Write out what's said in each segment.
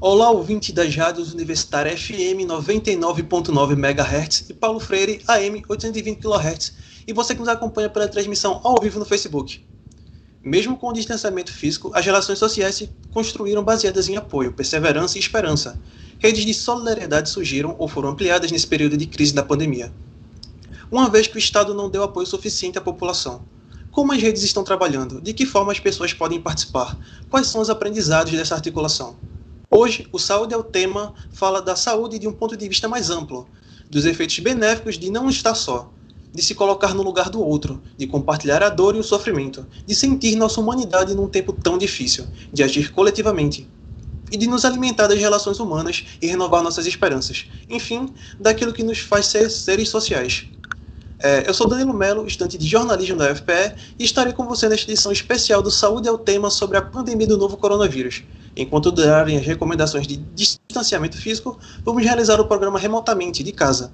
Olá, ouvinte das rádios Universitária FM 99.9 MHz e Paulo Freire AM 820 kHz, e você que nos acompanha pela transmissão ao vivo no Facebook. Mesmo com o distanciamento físico, as relações sociais se construíram baseadas em apoio, perseverança e esperança. Redes de solidariedade surgiram ou foram ampliadas nesse período de crise da pandemia, uma vez que o Estado não deu apoio suficiente à população. Como as redes estão trabalhando? De que forma as pessoas podem participar? Quais são os aprendizados dessa articulação? Hoje, o Saúde é o Tema fala da saúde de um ponto de vista mais amplo, dos efeitos benéficos de não estar só, de se colocar no lugar do outro, de compartilhar a dor e o sofrimento, de sentir nossa humanidade num tempo tão difícil, de agir coletivamente, e de nos alimentar das relações humanas e renovar nossas esperanças, enfim, daquilo que nos faz ser seres sociais. Eu sou Danilo Melo, estudante de jornalismo da UFPE, e estarei com você nesta edição especial do Saúde é o Tema sobre a pandemia do novo coronavírus. Enquanto durarem as recomendações de distanciamento físico, vamos realizar o programa remotamente, de casa.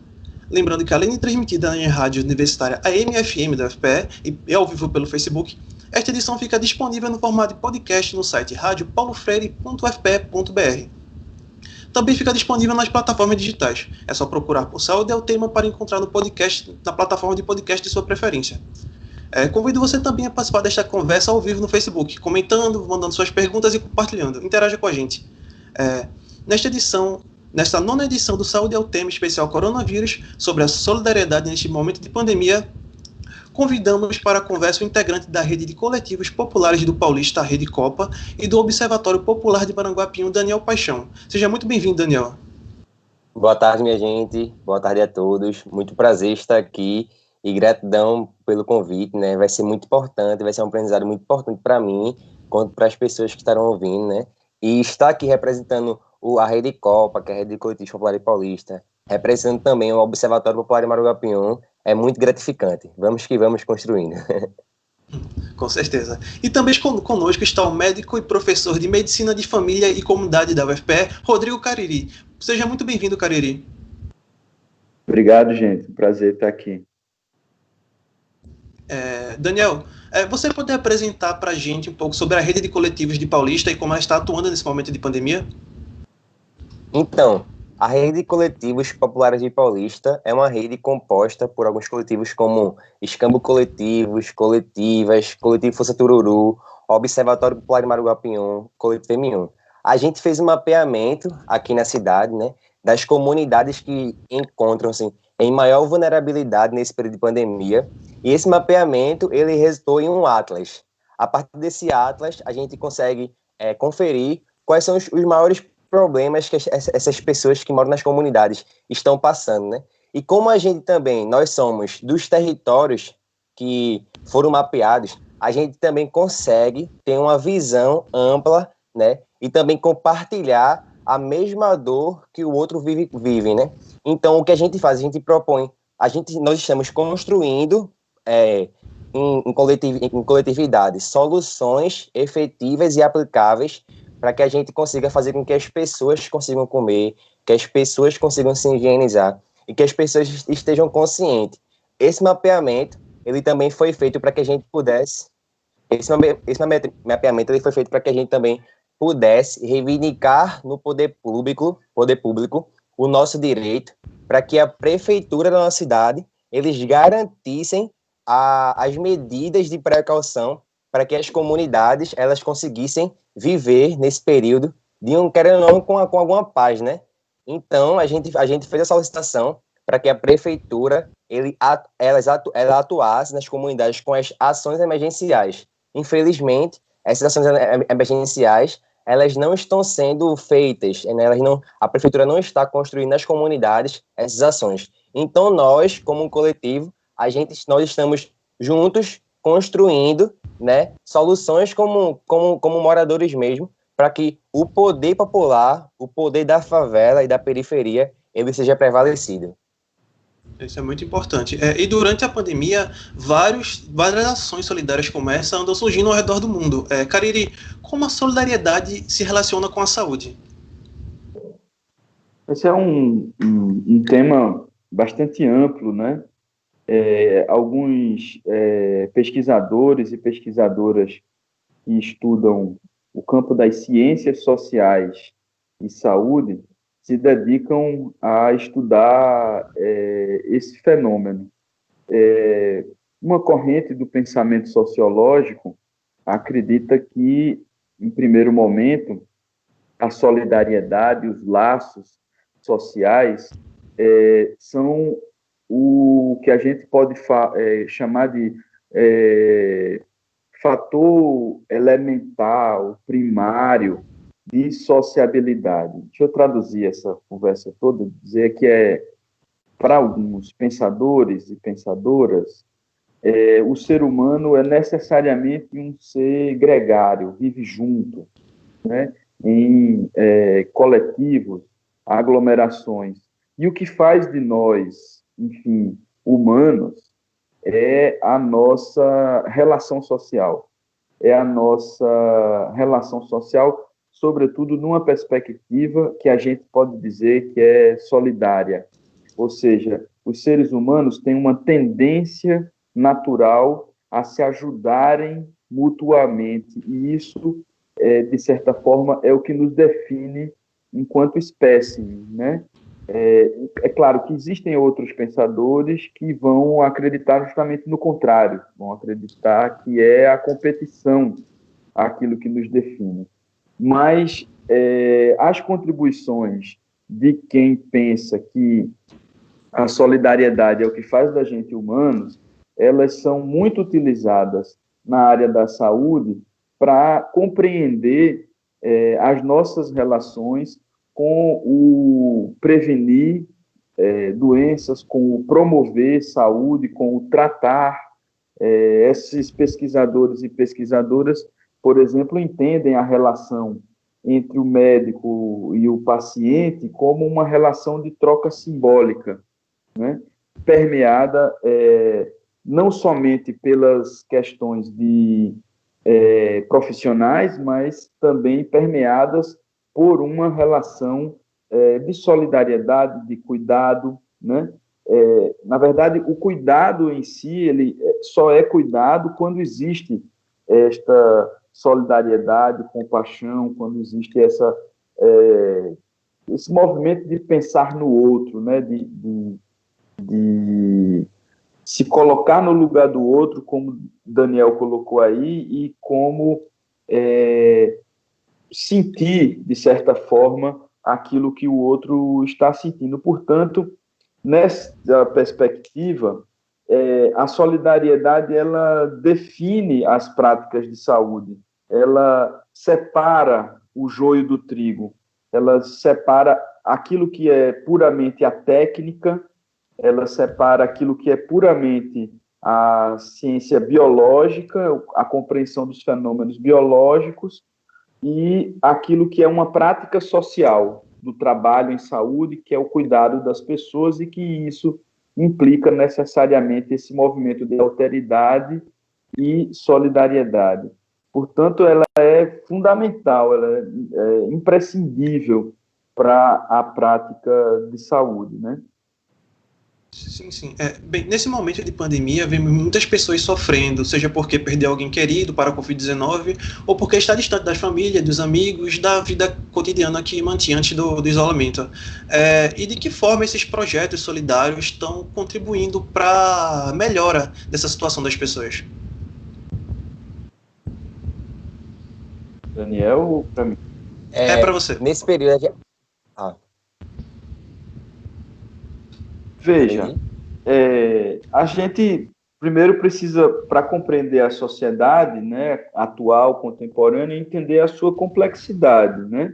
Lembrando que, além de transmitida na rádio universitária AM e FM da UFPE e ao vivo pelo Facebook, esta edição fica disponível no formato de podcast no site radiopaulofreire.ufpe.br. Também fica disponível nas plataformas digitais. É só procurar por Saúde é o Tema para encontrar no podcast, na plataforma de podcast de sua preferência. Convido você também a participar desta conversa ao vivo no Facebook, comentando, mandando suas perguntas e compartilhando. Interaja com a gente. Nesta nona edição do Saúde é o Tema especial Coronavírus, sobre a solidariedade neste momento de pandemia, convidamos para a conversa o integrante da Rede de Coletivos Populares do Paulista, a Rede Copa, e do Observatório Popular de Maranguapium, Daniel Paixão. Seja muito bem-vindo, Daniel. Boa tarde, minha gente. Boa tarde a todos. Muito prazer estar aqui e gratidão pelo convite, né? Vai ser muito importante, vai ser um aprendizado muito importante para mim, quanto para as pessoas que estarão ouvindo, né? E estar aqui representando a Rede Copa, que é a Rede de Coletivos Populares Paulista, representando também o Observatório Popular de Maranguapium, é muito gratificante. Vamos que vamos construindo. Com certeza. E também conosco está o médico e professor de Medicina de Família e Comunidade da UFPE, Rodrigo Cariri. Seja muito bem-vindo, Cariri. Obrigado, gente. Prazer estar aqui. Daniel, você pode apresentar para a gente um pouco sobre a Rede de Coletivos de Paulista e como ela está atuando nesse momento de pandemia? Então, a Rede de Coletivos Populares de Paulista é uma rede composta por alguns coletivos como Escambo Coletivos, Coletivas, Coletivo Força Tururu, Observatório Popular de Maranguapium, Coletivo M1. A gente fez um mapeamento aqui na cidade, né, das comunidades que encontram-se em maior vulnerabilidade nesse período de pandemia, e esse mapeamento ele resultou em um atlas. A partir desse atlas, a gente consegue conferir quais são os maiores problemas que essas pessoas que moram nas comunidades estão passando, né? E como a gente também, nós somos dos territórios que foram mapeados, a gente também consegue ter uma visão ampla, né? E também compartilhar a mesma dor que o outro vive, né? Então, o que a gente faz? A gente propõe, nós estamos construindo em coletividade soluções efetivas e aplicáveis para que a gente consiga fazer com que as pessoas consigam comer, que as pessoas consigam se higienizar e que as pessoas estejam conscientes. Esse mapeamento, ele também foi feito para que a gente pudesse... Esse mapeamento ele foi feito para que a gente também pudesse reivindicar no poder público o nosso direito, para que a prefeitura da nossa cidade, eles garantissem as medidas de precaução para que as comunidades elas conseguissem viver nesse período de querendo ou não, com alguma paz, né? Então, a gente fez a solicitação para que a prefeitura ela atuasse nas comunidades com as ações emergenciais. Infelizmente, essas ações emergenciais elas não estão sendo feitas, né? A prefeitura não está construindo nas comunidades essas ações. Então, nós, como um coletivo, nós estamos juntos construindo, né, soluções como moradores mesmo, para que o poder popular, o poder da favela e da periferia, ele seja prevalecido. Isso é muito importante. E durante a pandemia, várias ações solidárias como essa andam surgindo ao redor do mundo. Cariri, como a solidariedade se relaciona com a saúde? Esse é um tema bastante amplo, né? Alguns pesquisadores e pesquisadoras que estudam o campo das ciências sociais e saúde se dedicam a estudar esse fenômeno. Uma corrente do pensamento sociológico acredita que, em primeiro momento, a solidariedade, os laços sociais são o que a gente pode chamar de fator elemental, primário de sociabilidade. Deixa eu traduzir essa conversa toda, dizer que para alguns pensadores e pensadoras, o ser humano é necessariamente um ser gregário, vive junto, né? Em coletivos, aglomerações. E o que faz de nós, enfim, humanos, é a nossa relação social. É a nossa relação social, sobretudo numa perspectiva que a gente pode dizer que é solidária. Ou seja, os seres humanos têm uma tendência natural a se ajudarem mutuamente, e isso, de certa forma, é o que nos define enquanto espécie, né? É claro que existem outros pensadores que vão acreditar justamente no contrário, vão acreditar que é a competição aquilo que nos define. Mas as contribuições de quem pensa que a solidariedade é o que faz da gente humanos, elas são muito utilizadas na área da saúde para compreender as nossas relações com o prevenir doenças, com o promover saúde, com o tratar. Esses pesquisadores e pesquisadoras, por exemplo, entendem a relação entre o médico e o paciente como uma relação de troca simbólica, né? Permeada não somente pelas questões profissionais, mas também permeadas por uma relação de solidariedade, de cuidado, né? Na verdade, o cuidado em si, ele só é cuidado quando existe esta solidariedade, compaixão, quando existe esse movimento de pensar no outro, né? De se colocar no lugar do outro, como Daniel colocou aí, e como sentir, de certa forma, aquilo que o outro está sentindo. Portanto, nessa perspectiva, a solidariedade ela define as práticas de saúde, ela separa o joio do trigo, ela separa aquilo que é puramente a técnica, ela separa aquilo que é puramente a ciência biológica, a compreensão dos fenômenos biológicos, e aquilo que é uma prática social do trabalho em saúde, que é o cuidado das pessoas, e que isso implica necessariamente esse movimento de alteridade e solidariedade. Portanto, ela é fundamental, ela é imprescindível para a prática de saúde, né? Sim, sim. Bem, nesse momento de pandemia, vemos muitas pessoas sofrendo, seja porque perdeu alguém querido para a Covid-19, ou porque está distante das famílias, dos amigos, da vida cotidiana que mantinha antes do isolamento. E de que forma esses projetos solidários estão contribuindo para a melhora dessa situação das pessoas? Daniel, para mim. Para você. Nesse período... Veja, a gente primeiro precisa, para compreender a sociedade, né, atual, contemporânea, entender a sua complexidade, né,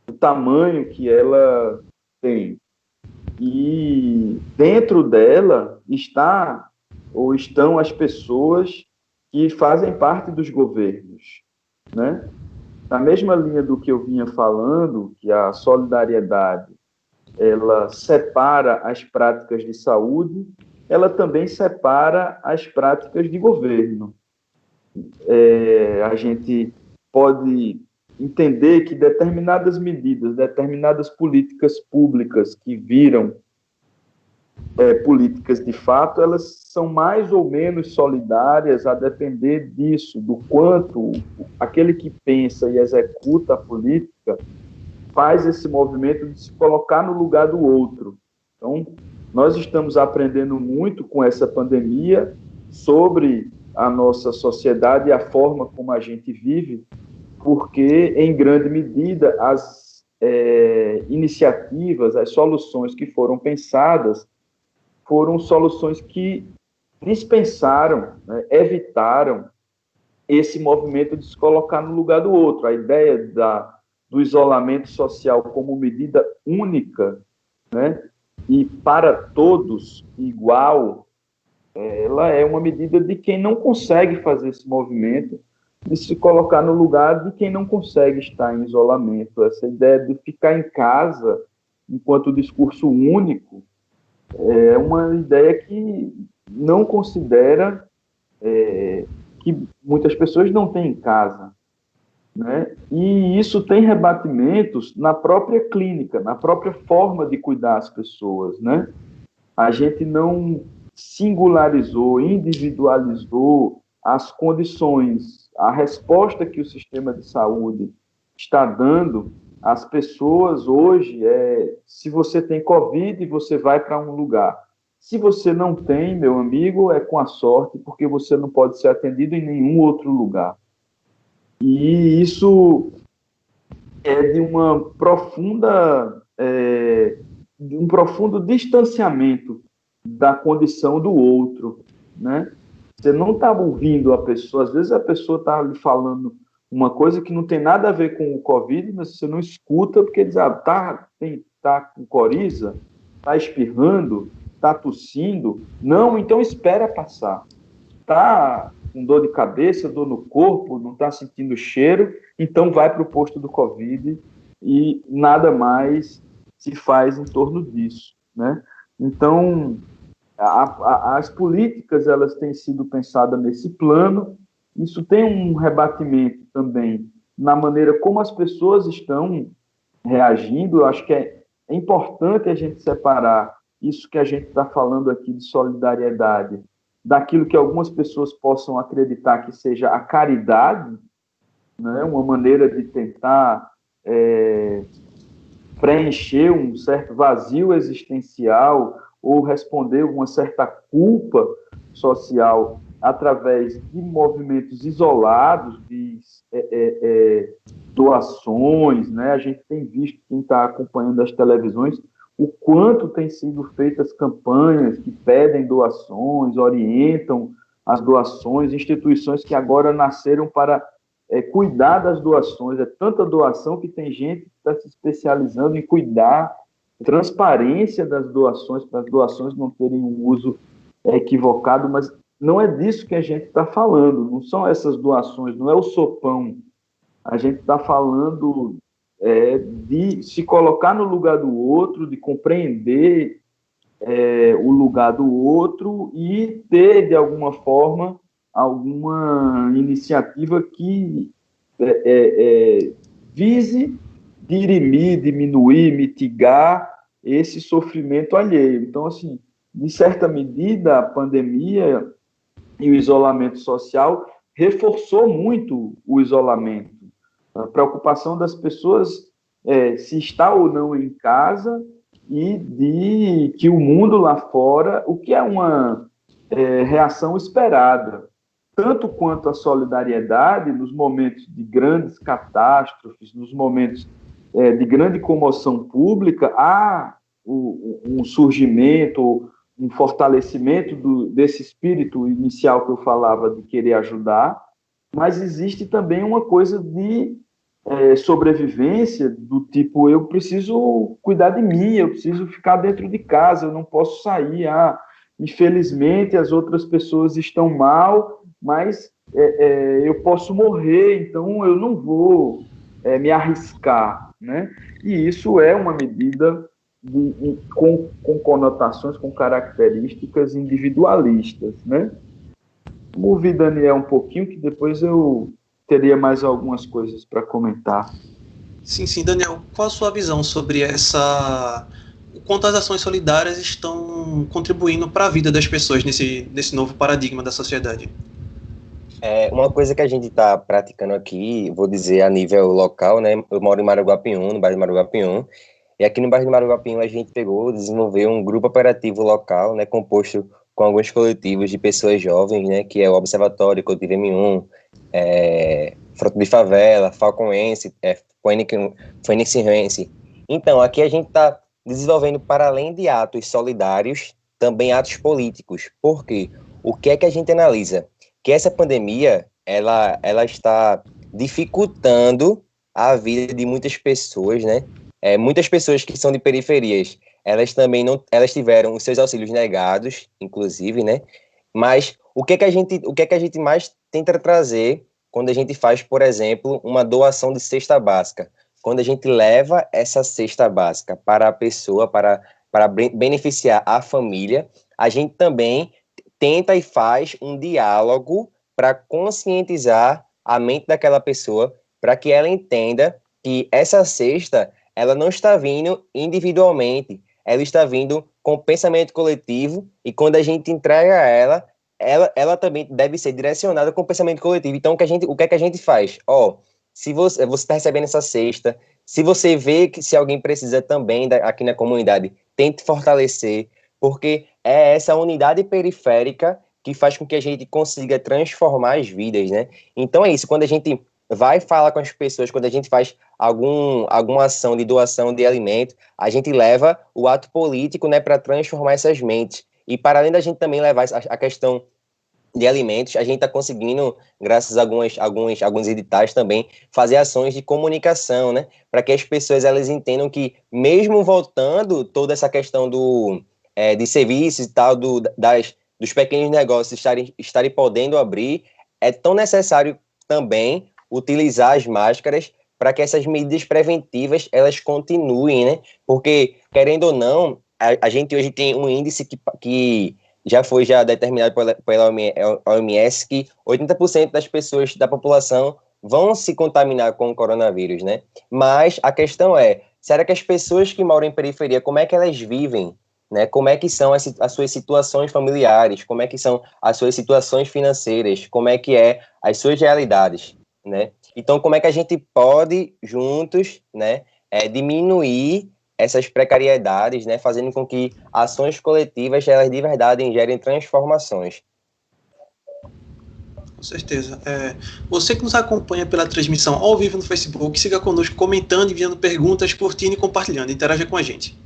o tamanho que ela tem. E dentro dela estão as pessoas que fazem parte dos governos, né? Na mesma linha do que eu vinha falando, que a solidariedade ela separa as práticas de saúde, ela também separa as práticas de governo. A gente pode entender que determinadas medidas, determinadas políticas públicas que viram políticas de fato, elas são mais ou menos solidárias a depender disso, do quanto aquele que pensa e executa a política faz esse movimento de se colocar no lugar do outro. Então, nós estamos aprendendo muito com essa pandemia sobre a nossa sociedade e a forma como a gente vive, porque, em grande medida, as iniciativas, as soluções que foram pensadas, foram soluções que dispensaram, né, evitaram esse movimento de se colocar no lugar do outro. A ideia do isolamento social como medida única, né, e para todos igual, ela é uma medida de quem não consegue fazer esse movimento, de se colocar no lugar de quem não consegue estar em isolamento. Essa ideia de ficar em casa enquanto discurso único é uma ideia que não considera que muitas pessoas não têm em casa, né? E isso tem rebatimentos na própria clínica, na própria forma de cuidar as pessoas, né? A gente não singularizou, individualizou as condições, a resposta que o sistema de saúde está dando às pessoas hoje se você tem Covid, você vai para um lugar. Se você não tem, meu amigo, é com a sorte, porque você não pode ser atendido em nenhum outro lugar. E isso é de uma profunda, de um profundo distanciamento da condição do outro, né? Você não está ouvindo a pessoa, às vezes a pessoa está lhe falando uma coisa que não tem nada a ver com o Covid, mas você não escuta porque diz, tá com coriza, tá espirrando, tá tossindo, não, então espera passar. Tá com dor de cabeça, dor no corpo, não está sentindo cheiro, então vai para o posto do Covid e nada mais se faz em torno disso, né? Então, as políticas, elas têm sido pensadas nesse plano. Isso tem um rebatimento também na maneira como as pessoas estão reagindo. Eu acho que é importante a gente separar isso que a gente está falando aqui de solidariedade daquilo que algumas pessoas possam acreditar que seja a caridade, né? Uma maneira de tentar preencher um certo vazio existencial ou responder uma certa culpa social através de movimentos isolados, de doações, né? A gente tem visto, quem está acompanhando as televisões, o quanto tem sido feitas campanhas que pedem doações, orientam as doações, instituições que agora nasceram para cuidar das doações. É tanta doação que tem gente que está se especializando em cuidar, transparência das doações, para as doações não terem um uso equivocado, mas não é disso que a gente está falando, não são essas doações, não é o sopão. A gente está falando de se colocar no lugar do outro, de compreender o lugar do outro e ter, de alguma forma, alguma iniciativa que vise dirimir, diminuir, mitigar esse sofrimento alheio. Então, assim, de certa medida, a pandemia e o isolamento social reforçou muito o isolamento. A preocupação das pessoas se está ou não em casa e de que o mundo lá fora, o que é uma reação esperada, tanto quanto a solidariedade nos momentos de grandes catástrofes, nos momentos de grande comoção pública, há um surgimento, um fortalecimento desse espírito inicial que eu falava de querer ajudar, mas existe também uma coisa de sobrevivência do tipo, eu preciso cuidar de mim, eu preciso ficar dentro de casa, eu não posso sair, infelizmente as outras pessoas estão mal, mas eu posso morrer, então eu não vou me arriscar, né? E isso é uma medida com conotações, com características individualistas, né? Vamos ouvir Daniel um pouquinho, que depois eu teria mais algumas coisas para comentar. Sim, Daniel. Qual a sua visão sobre quanto as ações solidárias estão contribuindo para a vida das pessoas nesse novo paradigma da sociedade? Uma coisa que a gente está praticando aqui, vou dizer a nível local, né? Eu moro em Maranguapium, no bairro de Maranguapium, e aqui no bairro de Maranguapium a gente desenvolveu um grupo operativo local, né? Composto com alguns coletivos de pessoas jovens, né? Que é o Observatório Coletivo M1, Frota de Favela, Falconense, Fênix. Então, aqui a gente está desenvolvendo, para além de atos solidários, também atos políticos. Por quê? O que é que a gente analisa? Que essa pandemia, ela está dificultando a vida de muitas pessoas, né? Muitas pessoas que são de periferias, elas também não, elas tiveram os seus auxílios negados, inclusive, né? Mas o que é que a gente mais tenta trazer quando a gente faz, por exemplo, uma doação de cesta básica? Quando a gente leva essa cesta básica para a pessoa, para beneficiar a família, a gente também tenta e faz um diálogo para conscientizar a mente daquela pessoa, para que ela entenda que essa cesta, ela não está vindo individualmente, ela está vindo com pensamento coletivo, e quando a gente entrega ela também deve ser direcionada com pensamento coletivo. Então, o que é que a gente faz? Se você está recebendo essa cesta, se você vê que se alguém precisa também aqui na comunidade, tente fortalecer, porque é essa unidade periférica que faz com que a gente consiga transformar as vidas, né? Então é isso, quando a gente vai falar com as pessoas, quando a gente faz alguma ação de doação de alimento, a gente leva o ato político, né, para transformar essas mentes. E para além da gente também levar a questão de alimentos, a gente está conseguindo, graças a alguns editais também, fazer ações de comunicação, né? Para que as pessoas elas entendam que, mesmo voltando toda essa questão de serviços e tal, dos pequenos negócios estarem podendo abrir, é tão necessário também utilizar as máscaras para que essas medidas preventivas elas continuem, né? Porque, querendo ou não, a gente hoje tem um índice que já foi determinado pela OMS que 80% das pessoas da população vão se contaminar com o coronavírus, né? Mas a questão é, será que as pessoas que moram em periferia, como é que elas vivem, né? Como é que são as suas situações familiares, como é que são as suas situações financeiras, como é que as suas realidades, né? Então, como é que a gente pode, juntos, né, diminuir essas precariedades, né, fazendo com que ações coletivas, elas de verdade gerem transformações. Com certeza. Você que nos acompanha pela transmissão ao vivo no Facebook, siga conosco comentando, enviando perguntas, curtindo e compartilhando. Interaja com a gente.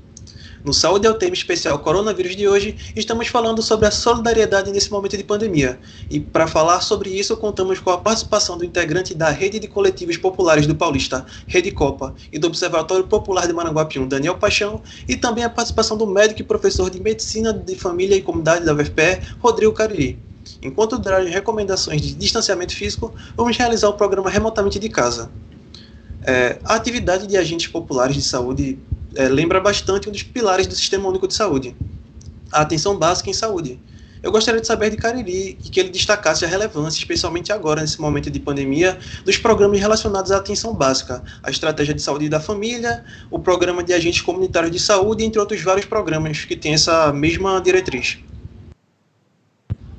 No Saúde é o tema especial Coronavírus de hoje, estamos falando sobre a solidariedade nesse momento de pandemia. E para falar sobre isso, contamos com a participação do integrante da Rede de Coletivos Populares do Paulista, Rede Copa, e do Observatório Popular de Maranguapium, Daniel Paixão, e também a participação do médico e professor de Medicina de Família e Comunidade da UFPE, Rodrigo Cariri. Enquanto durarem recomendações de distanciamento físico, vamos realizar o programa remotamente de casa. A atividade de agentes populares de saúde lembra bastante um dos pilares do Sistema Único de Saúde, a atenção básica em saúde. Eu gostaria de saber de Cariri e que ele destacasse a relevância, especialmente agora, nesse momento de pandemia, dos programas relacionados à atenção básica, a estratégia de saúde da família, o programa de agentes comunitários de saúde, entre outros vários programas que têm essa mesma diretriz.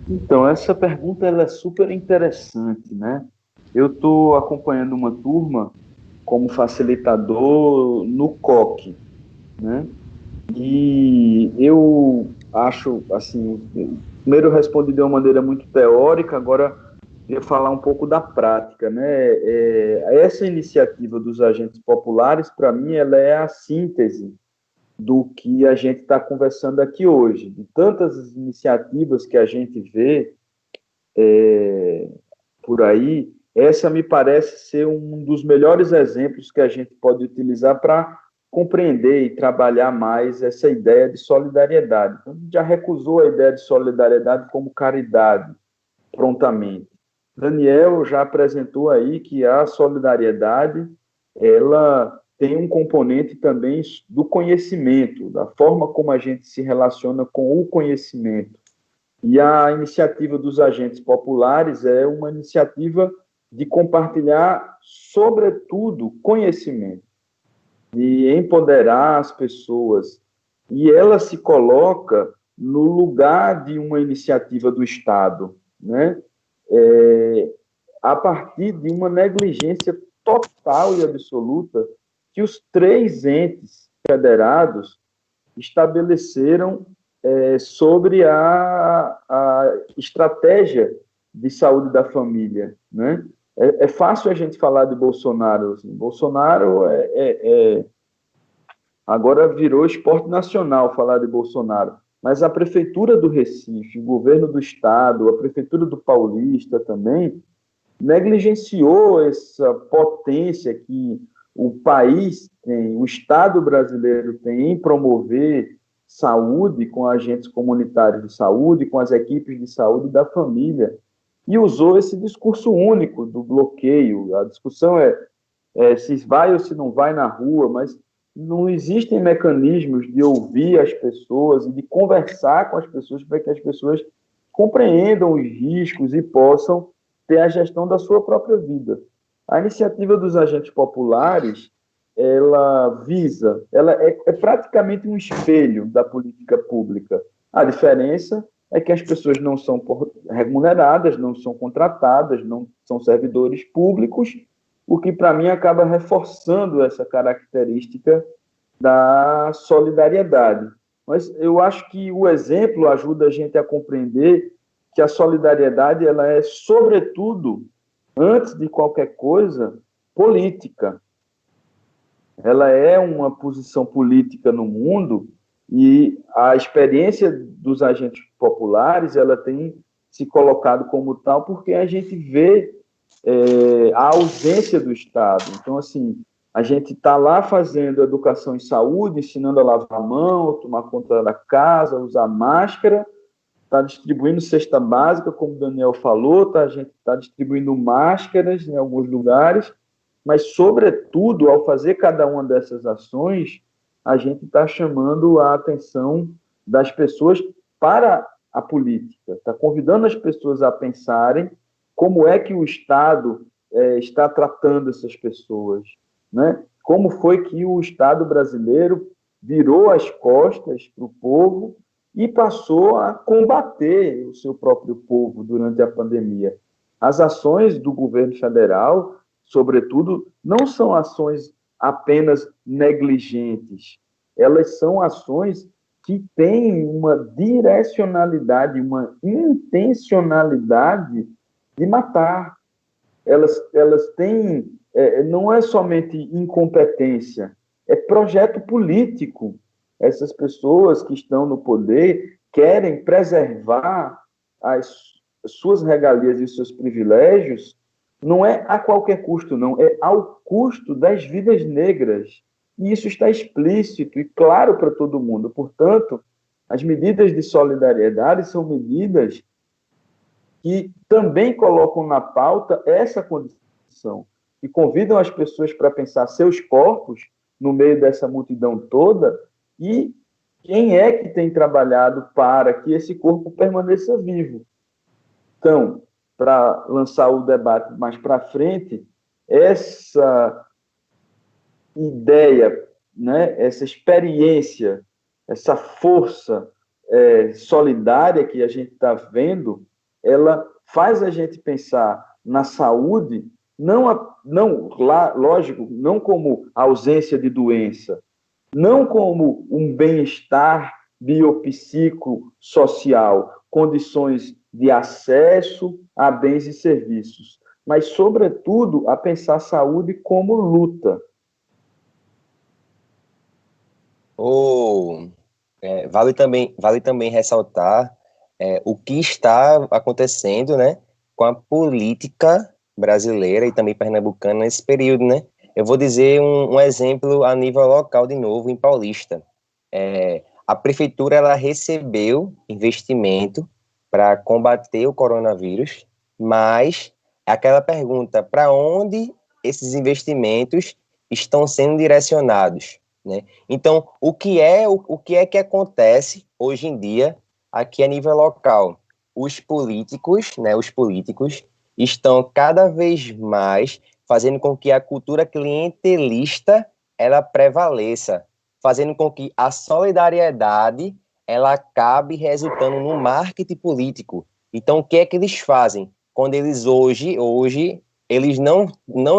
Então, essa pergunta ela é super interessante, né? Eu estou acompanhando uma turma como facilitador no COC, né? E eu acho, assim, primeiro eu respondi de uma maneira muito teórica, agora eu vou falar um pouco da prática, né? Essa iniciativa dos agentes populares, para mim, ela é a síntese do que a gente está conversando aqui hoje, de tantas iniciativas que a gente vê por aí, essa me parece ser um dos melhores exemplos que a gente pode utilizar para compreender e trabalhar mais essa ideia de solidariedade. Então, a gente já recusou a ideia de solidariedade como caridade, prontamente. Daniel já apresentou aí que a solidariedade, ela tem um componente também do conhecimento, da forma como a gente se relaciona com o conhecimento. E a iniciativa dos agentes populares é uma iniciativa de compartilhar, sobretudo, conhecimento, de empoderar as pessoas. E ela se coloca no lugar de uma iniciativa do Estado, né? a partir de uma negligência total e absoluta que os três entes federados estabeleceram sobre a estratégia de saúde da família, né? É fácil a gente falar de Bolsonaro. Assim. Bolsonaro agora virou esporte nacional falar de Bolsonaro. Mas a Prefeitura do Recife, o governo do Estado, a Prefeitura do Paulista também, negligenciou essa potência que o país tem, o Estado brasileiro tem em promover saúde com agentes comunitários de saúde, com as equipes de saúde da família, e usou esse discurso único do bloqueio. A discussão é se vai ou se não vai na rua, mas não existem mecanismos de ouvir as pessoas e de conversar com as pessoas para que as pessoas compreendam os riscos e possam ter a gestão da sua própria vida. A iniciativa dos agentes populares, ela é praticamente um espelho da política pública. A diferença é que as pessoas não são remuneradas, não são contratadas, não são servidores públicos, o que, para mim, acaba reforçando essa característica da solidariedade. Mas eu acho que o exemplo ajuda a gente a compreender que a solidariedade ela é, sobretudo, antes de qualquer coisa, política. Ela é uma posição política no mundo e a experiência dos agentes populares ela tem se colocado como tal porque a gente vê a ausência do Estado. Então, assim, a gente está lá fazendo educação em saúde, ensinando a lavar a mão, tomar conta da casa, usar máscara, está distribuindo cesta básica, como o Daniel falou, a gente está distribuindo máscaras em alguns lugares, mas, sobretudo, ao fazer cada uma dessas ações, a gente está chamando a atenção das pessoas para a política, está convidando as pessoas a pensarem como é que o Estado está tratando essas pessoas, né? Como foi que o Estado brasileiro virou as costas para o povo e passou a combater o seu próprio povo durante a pandemia. As ações do governo federal, sobretudo, não são ações apenas negligentes, elas são ações que têm uma direcionalidade, uma intencionalidade de matar. Elas têm, não é somente incompetência, é projeto político. Essas pessoas que estão no poder querem preservar as suas regalias e os seus privilégios, não é a qualquer custo, não, é ao custo das vidas negras. E isso está explícito e claro para todo mundo. Portanto, as medidas de solidariedade são medidas que também colocam na pauta essa condição e convidam as pessoas para pensar seus corpos no meio dessa multidão toda e quem é que tem trabalhado para que esse corpo permaneça vivo. Então, para lançar o debate mais para frente, essa ideia, né, essa experiência, essa força solidária que a gente está vendo, ela faz a gente pensar na saúde, lógico, não como ausência de doença, não como um bem-estar biopsicossocial, condições de acesso a bens e serviços, mas, sobretudo, a pensar a saúde como luta. Vale também ressaltar o que está acontecendo, né, com a política brasileira e também pernambucana nesse período, né? Eu vou dizer um exemplo a nível local de novo, em Paulista. A prefeitura ela recebeu investimento para combater o coronavírus, mas aquela pergunta, para onde esses investimentos estão sendo direcionados, né? Então, o que é que acontece hoje em dia aqui a nível local? Os políticos estão cada vez mais fazendo com que a cultura clientelista ela prevaleça, fazendo com que a solidariedade ela acabe resultando no marketing político. Então, o que é que eles fazem? quando eles hoje eles não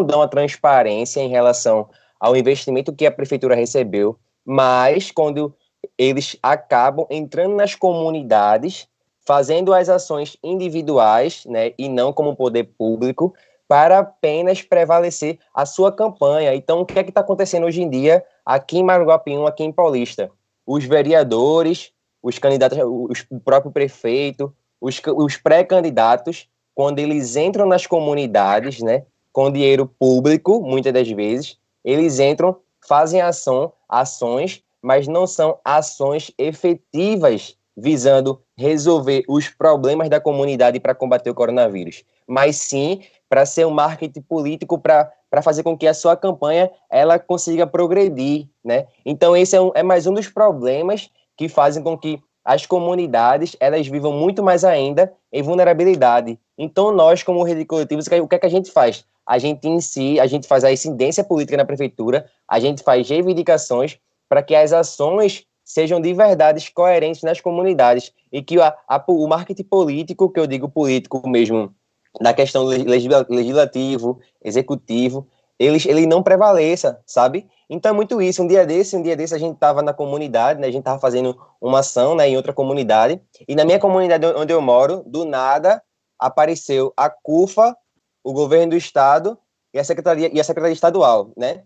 dão a transparência em relação ao investimento que a prefeitura recebeu, mas quando eles acabam entrando nas comunidades, fazendo as ações individuais, né, e não como poder público, para apenas prevalecer a sua campanha. Então, o que é que está acontecendo hoje em dia aqui em Maranguapium, aqui em Paulista? Os vereadores, os candidatos, o próprio prefeito, os pré-candidatos, quando eles entram nas comunidades, né, com dinheiro público, muitas das vezes, eles entram, fazem ações, mas não são ações efetivas visando resolver os problemas da comunidade para combater o coronavírus, mas sim para ser um marketing político para fazer com que a sua campanha ela consiga progredir, né? Então esse é mais um dos problemas que fazem com que as comunidades elas vivam muito mais ainda em vulnerabilidade. Então nós, como rede coletiva, o que é que a gente faz? A gente faz a incidência política na prefeitura, a gente faz reivindicações para que as ações sejam de verdade coerentes nas comunidades e que o marketing político, que eu digo político mesmo, da questão legislativo, executivo, ele não prevaleça, sabe? Então é muito isso. Um dia desse a gente estava na comunidade, né? A gente estava fazendo uma ação, né, em outra comunidade, e na minha comunidade onde eu moro, do nada, apareceu a CUFA, o governo do estado e a secretaria estadual, né?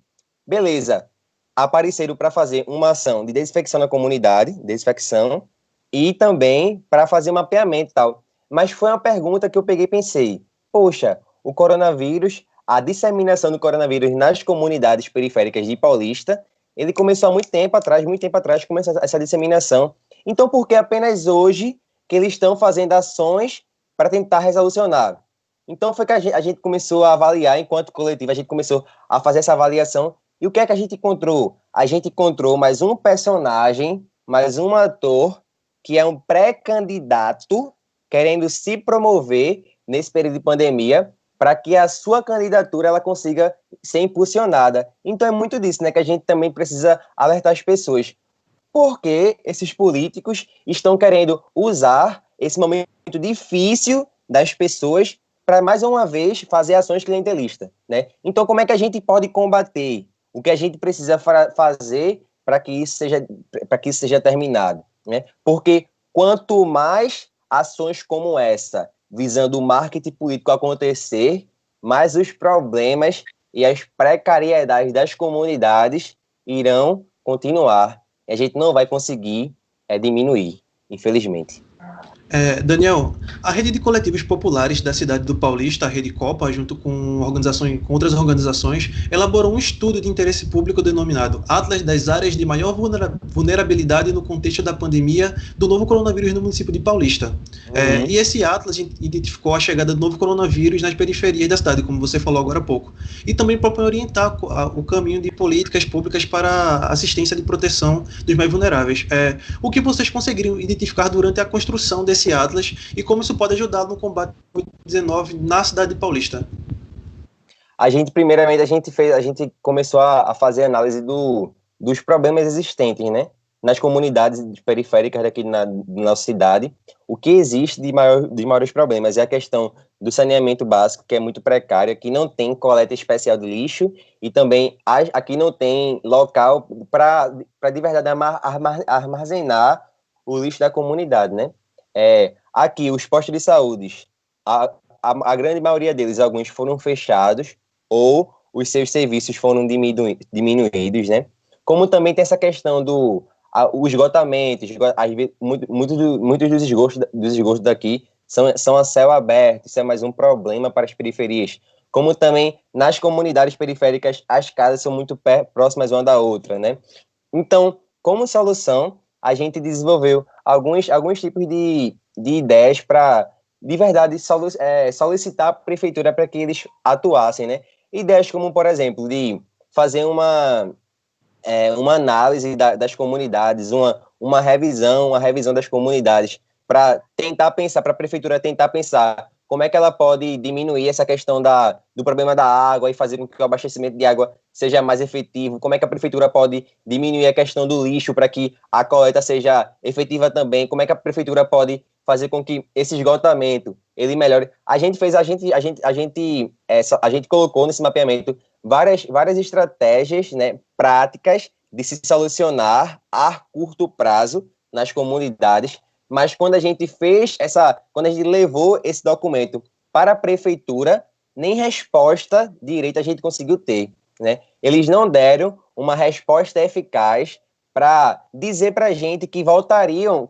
Beleza. Apareceram para fazer uma ação de desinfecção na comunidade, desinfecção, e também para fazer mapeamento e tal. Mas foi uma pergunta que eu peguei e pensei, poxa, o coronavírus, a disseminação do coronavírus nas comunidades periféricas de Paulista, ele começou há muito tempo atrás, começou essa disseminação. Então, por que apenas hoje que eles estão fazendo ações para tentar resolucionar? Então, foi que a gente começou a avaliar, enquanto coletivo, a gente começou a fazer essa avaliação. E o que é que a gente encontrou? A gente encontrou mais um personagem, mais um ator, que é um pré-candidato querendo se promover nesse período de pandemia para que a sua candidatura ela consiga ser impulsionada. Então é muito disso, né, que a gente também precisa alertar as pessoas. Porque esses políticos estão querendo usar esse momento difícil das pessoas para, mais uma vez, fazer ações clientelistas, né? Então, como é que a gente pode combater? O que a gente precisa fazer para que isso seja terminado, né? Porque quanto mais ações como essa, visando o marketing político acontecer, mais os problemas e as precariedades das comunidades irão continuar. E a gente não vai conseguir diminuir, infelizmente. Daniel, a rede de coletivos populares da cidade do Paulista, a Rede Copa, junto com outras organizações, elaborou um estudo de interesse público denominado Atlas das áreas de maior vulnerabilidade no contexto da pandemia do novo coronavírus no município de Paulista. E esse Atlas identificou a chegada do novo coronavírus nas periferias da cidade, como você falou agora há pouco, e também propõe orientar o caminho de políticas públicas para assistência de proteção dos mais vulneráveis. O que vocês conseguiram identificar durante a construção desse Atlas e como isso pode ajudar no combate ao Covid-19 na cidade de Paulista? Primeiramente, a gente começou a fazer análise dos problemas existentes, né, nas comunidades periféricas daqui da nossa cidade. O que existe de maiores problemas é a questão do saneamento básico, que é muito precário, que não tem coleta especial de lixo e também aqui não tem local para de verdade armazenar o lixo da comunidade, né? Aqui, os postos de saúde, a grande maioria deles, alguns foram fechados ou os seus serviços foram diminuídos, né? Como também tem essa questão o esgotamento, muitos dos esgotos daqui são a céu aberto, isso é mais um problema para as periferias. Como também nas comunidades periféricas, as casas são muito próximas uma da outra, né? Então, como solução, a gente desenvolveu alguns tipos de ideias para, de verdade, solicitar a prefeitura para que eles atuassem, né? Ideias como, por exemplo, de fazer uma análise das comunidades, uma revisão das comunidades, para a prefeitura tentar pensar como é que ela pode diminuir essa questão do problema da água e fazer com que o abastecimento de água seja mais efetivo, como é que a prefeitura pode diminuir a questão do lixo para que a coleta seja efetiva também, como é que a prefeitura pode fazer com que esse esgotamento ele melhore. A gente colocou nesse mapeamento várias estratégias, né, práticas de se solucionar a curto prazo nas comunidades, mas quando a gente levou esse documento para a prefeitura, nem resposta direita a gente conseguiu ter, né? Eles não deram uma resposta eficaz para dizer para a gente que voltariam,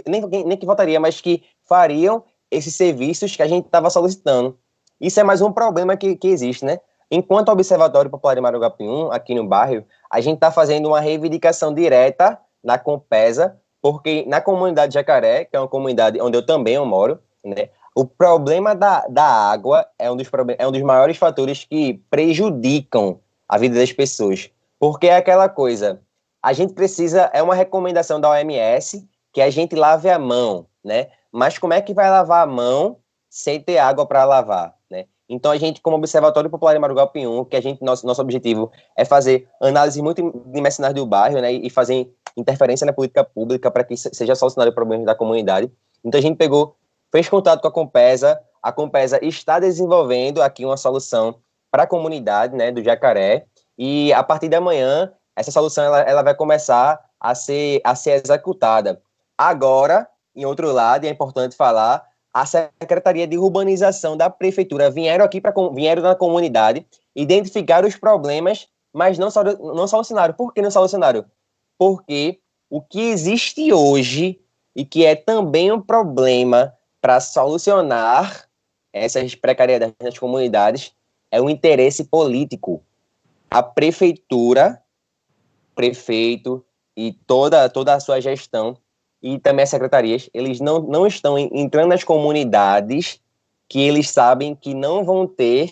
nem que voltaria, mas que fariam esses serviços que a gente estava solicitando. Isso é mais um problema que existe, né? Enquanto Observatório Popular de Maranguapium, aqui no bairro, a gente está fazendo uma reivindicação direta na Compesa, porque na comunidade Jacaré, que é uma comunidade onde eu também moro, né, o problema da água é um dos maiores fatores que prejudicam a vida das pessoas. Porque é aquela coisa, a gente precisa, é uma recomendação da OMS, que a gente lave a mão, né? Mas como é que vai lavar a mão sem ter água para lavar, né? Então, a gente, como Observatório Popular de Maranguapium, nosso objetivo é fazer análise multidimensionais do bairro, né, e fazer interferência na política pública para que seja solucionado o problema da comunidade. Então, a gente fez contato com a Compesa está desenvolvendo aqui uma solução para a comunidade, né, do Jacaré, e a partir de amanhã, essa solução ela vai começar a ser executada. Agora, em outro lado, e é importante falar, a Secretaria de Urbanização da Prefeitura vieram na comunidade, identificaram os problemas, mas não solucionaram. Por que não solucionaram? Porque o que existe hoje, e que é também um problema para solucionar essas precariedades nas comunidades, é o interesse político. A prefeitura, prefeito e toda a sua gestão e também as secretarias, eles não estão entrando nas comunidades que eles sabem que não vão ter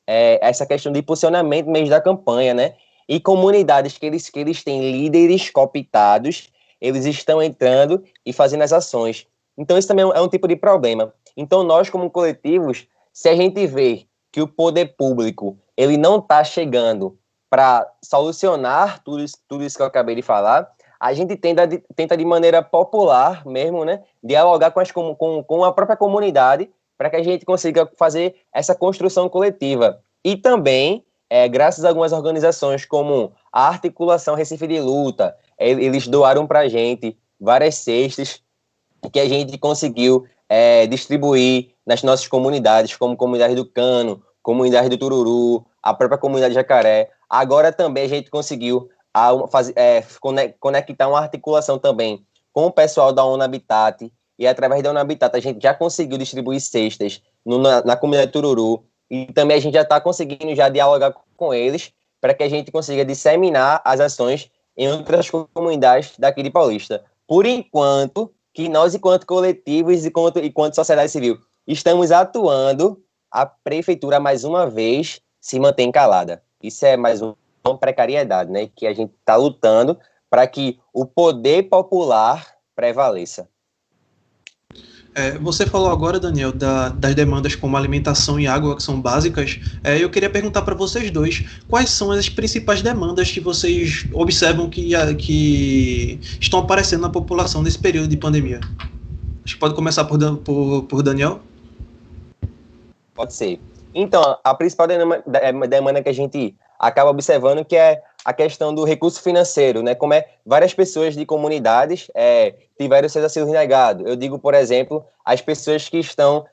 essa questão de posicionamento no mês da campanha, né? E comunidades que eles têm líderes cooptados, eles estão entrando e fazendo as ações. Então, isso também é um tipo de problema. Então, nós, como coletivos, se a gente vê que o poder público ele não está chegando para solucionar tudo isso que eu acabei de falar, a gente tenta de maneira popular mesmo, né, dialogar com a própria comunidade para que a gente consiga fazer essa construção coletiva. E também, graças a algumas organizações como a Articulação Recife de Luta, eles doaram para a gente várias cestas que a gente conseguiu distribuir nas nossas comunidades, como comunidade do Cano, comunidade do Tururu, a própria comunidade Jacaré. Agora também a gente conseguiu conectar uma articulação também com o pessoal da ONU Habitat, e através da ONU Habitat a gente já conseguiu distribuir cestas na comunidade Tururu, e também a gente já está conseguindo já dialogar com eles para que a gente consiga disseminar as ações em outras comunidades daqui de Paulista. Por enquanto, que nós, enquanto coletivos e enquanto sociedade civil, estamos atuando, a prefeitura, mais uma vez, se mantém calada. Isso é mais uma precariedade, né? Que a gente está lutando para que o poder popular prevaleça. Você falou agora, Daniel, das demandas como alimentação e água, que são básicas. Eu queria perguntar para vocês dois, quais são as principais demandas que vocês observam que estão aparecendo na população nesse período de pandemia? Acho que pode começar por Daniel. Pode ser. Então, a principal demanda que a gente acaba observando que é a questão do recurso financeiro, né? Como várias pessoas de comunidades tiveram seus auxílios negados. Eu digo, por exemplo, as pessoas que estão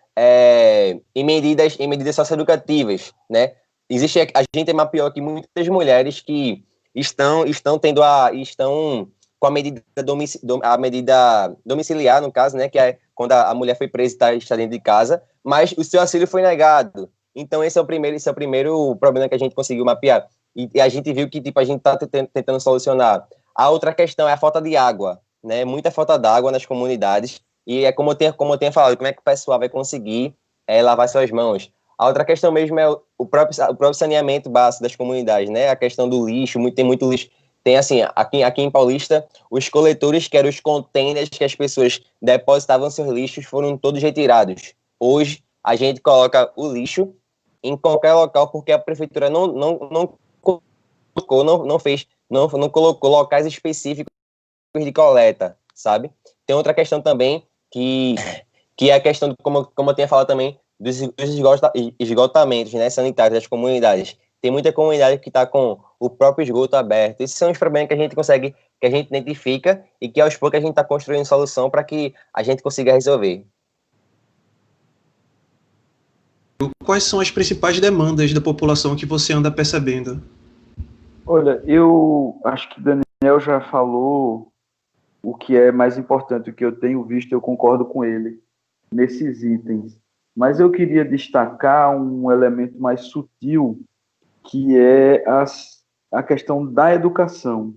em medidas socioeducativas, né? A gente mapeou aqui muitas mulheres que estão com a medida domiciliar, no caso, né? Que é quando a mulher foi presa e está dentro de casa, mas o seu auxílio foi negado. Então, esse é o primeiro problema que a gente conseguiu mapear. E a gente viu que a gente está tentando solucionar. A outra questão é a falta de água, né? Muita falta de água nas comunidades. E é como eu tenho falado, como é que o pessoal vai conseguir lavar suas mãos? A outra questão mesmo é o próprio saneamento básico das comunidades, né? A questão do lixo, tem muito lixo. Tem, assim, aqui em Paulista, os coletores, que eram os containers que as pessoas depositavam seus lixos, foram todos retirados. Hoje, a gente coloca o lixo em qualquer local, porque a prefeitura não colocou locais específicos de coleta, sabe? Tem outra questão também, que, que é a questão, como eu tinha falado também, dos esgotamentos, né, sanitários das comunidades. Tem muita comunidade que está com o próprio esgoto aberto. Esses são os problemas que a gente consegue, que a gente identifica e que aos poucos a gente está construindo solução para que a gente consiga resolver. Quais são as principais demandas da população que você anda percebendo? Olha, eu acho que Daniel já falou o que é mais importante, o que eu tenho visto, eu concordo com ele nesses itens. Mas eu queria destacar um elemento mais sutil, que é a questão da educação,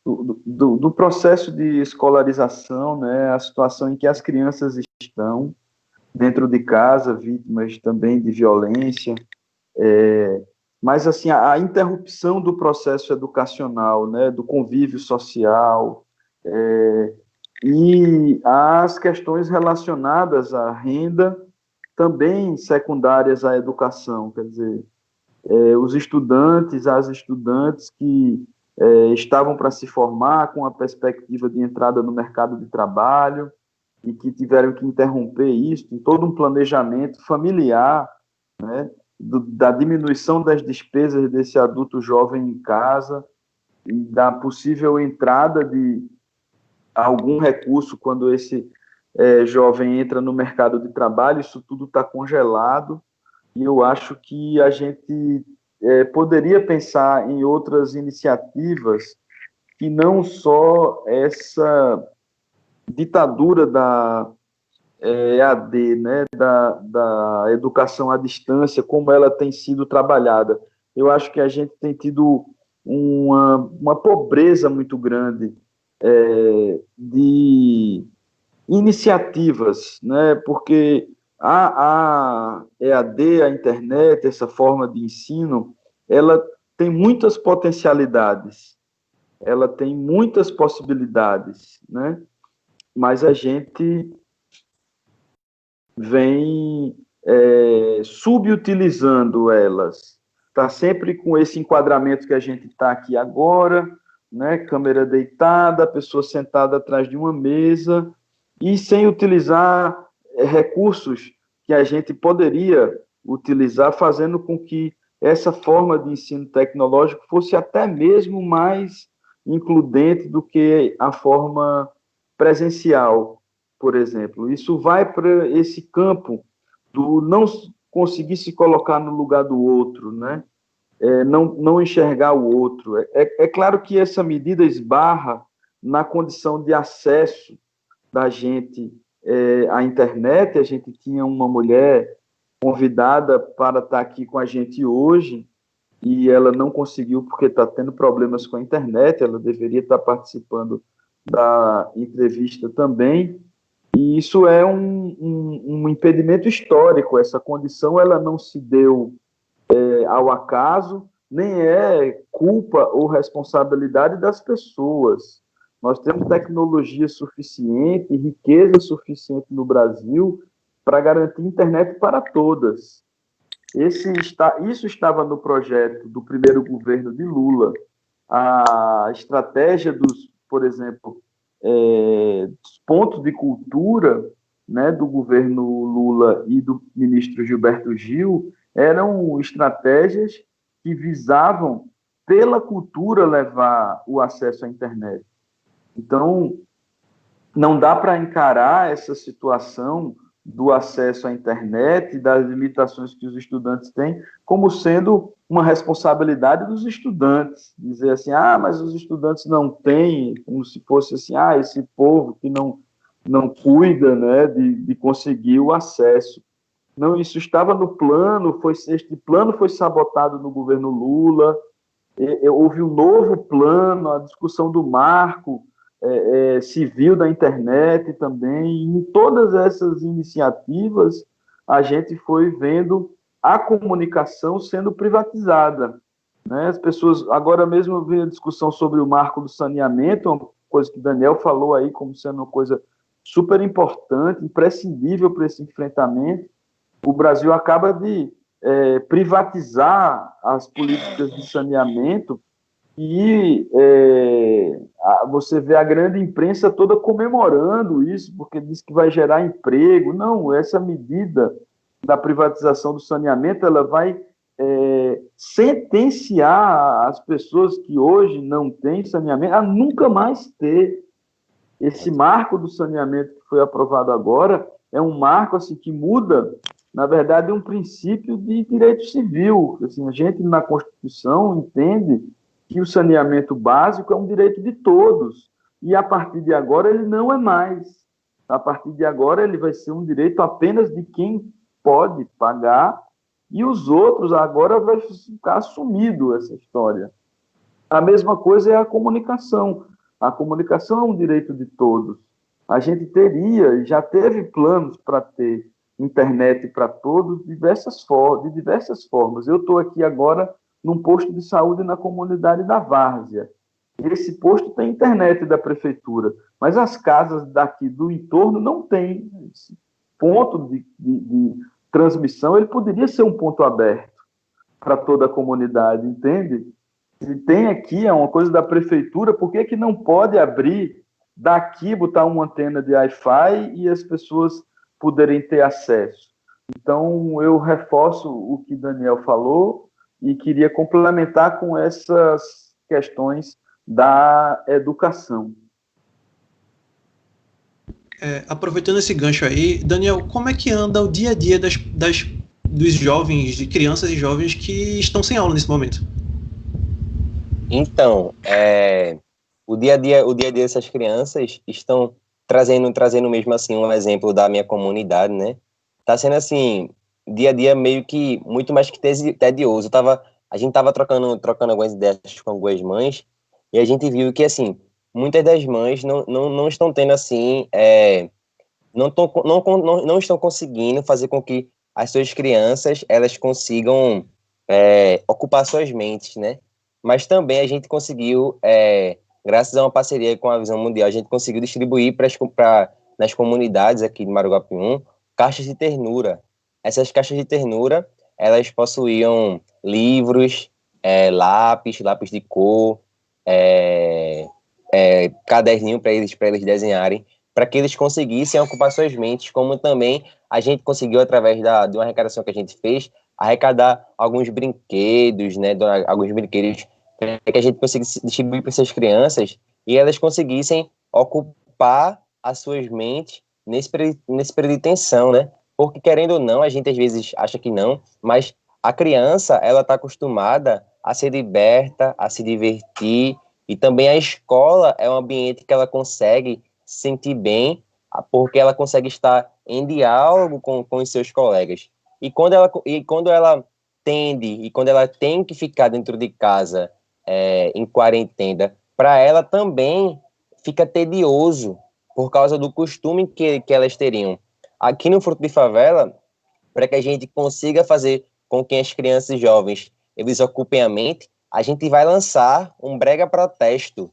do processo de escolarização, né, a situação em que as crianças estão dentro de casa, vítimas também de violência, mas assim a interrupção do processo educacional, né, do convívio social, e as questões relacionadas à renda também secundárias à educação, quer dizer, os estudantes, as estudantes que estavam para se formar com a perspectiva de entrada no mercado de trabalho e que tiveram que interromper isso, em todo um planejamento familiar, né, da diminuição das despesas desse adulto jovem em casa e da possível entrada de algum recurso quando esse jovem entra no mercado de trabalho, isso tudo está congelado, e eu acho que a gente poderia pensar em outras iniciativas que não só essa ditadura da EAD, né, da educação à distância, como ela tem sido trabalhada. Eu acho que a gente tem tido uma pobreza muito grande de iniciativas, né, porque a EAD, a internet, essa forma de ensino, ela tem muitas potencialidades, ela tem muitas possibilidades, né, mas a gente vem subutilizando elas. Está sempre com esse enquadramento que a gente está aqui agora, né? Câmera deitada, pessoa sentada atrás de uma mesa, e sem utilizar recursos que a gente poderia utilizar, fazendo com que essa forma de ensino tecnológico fosse até mesmo mais includente do que a forma presencial, por exemplo. Isso vai para esse campo do não conseguir se colocar no lugar do outro, né? Não enxergar o outro. É claro que essa medida esbarra na condição de acesso da gente à internet. A gente tinha uma mulher convidada para estar aqui com a gente hoje e ela não conseguiu porque está tendo problemas com a internet. Ela deveria estar participando da entrevista também, e isso é um impedimento histórico. Essa condição ela não se deu ao acaso, nem é culpa ou responsabilidade das pessoas. Nós temos tecnologia suficiente, riqueza suficiente no Brasil para garantir internet para todas. Isso estava no projeto do primeiro governo de Lula. A estratégia por exemplo, dos pontos de cultura, né, do governo Lula e do ministro Gilberto Gil eram estratégias que visavam, pela cultura, levar o acesso à internet. Então, não dá para encarar essa situação do acesso à internet e das limitações que os estudantes têm como sendo uma responsabilidade dos estudantes. Dizer assim, mas os estudantes não têm, como se fosse assim, esse povo que não cuida, né, de conseguir o acesso. Não, isso estava no plano, este plano foi sabotado no governo Lula, houve um novo plano, a discussão do marco civil da internet também, e em todas essas iniciativas a gente foi vendo a comunicação sendo privatizada, né? As pessoas, agora mesmo eu vi a discussão sobre o marco do saneamento, uma coisa que o Daniel falou aí como sendo uma coisa super importante, imprescindível para esse enfrentamento. O Brasil acaba de privatizar as políticas de saneamento, E você vê a grande imprensa toda comemorando isso, porque diz que vai gerar emprego. Não, essa medida da privatização do saneamento, ela vai sentenciar as pessoas que hoje não têm saneamento a nunca mais ter. Esse marco do saneamento que foi aprovado agora é um marco assim, que muda, na verdade, um princípio de direito civil. Assim, a gente, na Constituição, entende que o saneamento básico é um direito de todos. E, a partir de agora, ele não é mais. A partir de agora, ele vai ser um direito apenas de quem pode pagar, e os outros agora vai ficar assumido essa história. A mesma coisa é a comunicação. A comunicação é um direito de todos. A gente teria, e já teve planos para ter internet para todos de diversas formas. Eu estou aqui agora num posto de saúde na comunidade da Várzea. Esse posto tem internet da prefeitura, mas as casas daqui do entorno não têm. Esse ponto de transmissão, ele poderia ser um ponto aberto para toda a comunidade, entende? Se tem aqui, é uma coisa da prefeitura, por que não pode abrir daqui, botar uma antena de Wi-Fi e as pessoas poderem ter acesso? Então, eu reforço o que Daniel falou e queria complementar com essas questões da educação. Aproveitando esse gancho aí, Daniel, como é que anda o dia a dia dos jovens, de crianças e jovens que estão sem aula nesse momento? Então, o dia a dia dessas crianças estão trazendo mesmo assim um exemplo da minha comunidade, né? Tá sendo assim, dia a dia meio que muito mais que tedioso. A gente tava trocando algumas ideias com algumas mães e a gente viu que assim, muitas das mães não estão tendo assim, não estão conseguindo fazer com que as suas crianças elas consigam ocupar suas mentes, né? Mas também a gente conseguiu, graças a uma parceria com a Visão Mundial, a gente conseguiu distribuir nas comunidades aqui de Maruguapium caixas de ternura. Essas caixas de ternura, elas possuíam livros, lápis de cor, caderninho para eles desenharem, para que eles conseguissem ocupar suas mentes, como também a gente conseguiu, através de uma arrecadação que a gente fez, arrecadar alguns brinquedos, né, alguns brinquedos para que a gente conseguisse distribuir para essas crianças e elas conseguissem ocupar as suas mentes nesse período de tensão, né? Porque, querendo ou não, a gente às vezes acha que não, mas a criança, ela está acostumada a ser liberta, a se divertir, e também a escola é um ambiente que ela consegue se sentir bem, porque ela consegue estar em diálogo com os seus colegas. E quando ela tem que ficar dentro de casa em quarentena, para ela também fica tedioso por causa do costume que elas teriam. Aqui no Fruto de Favela, para que a gente consiga fazer com que as crianças e jovens eles ocupem a mente, a gente vai lançar um brega protesto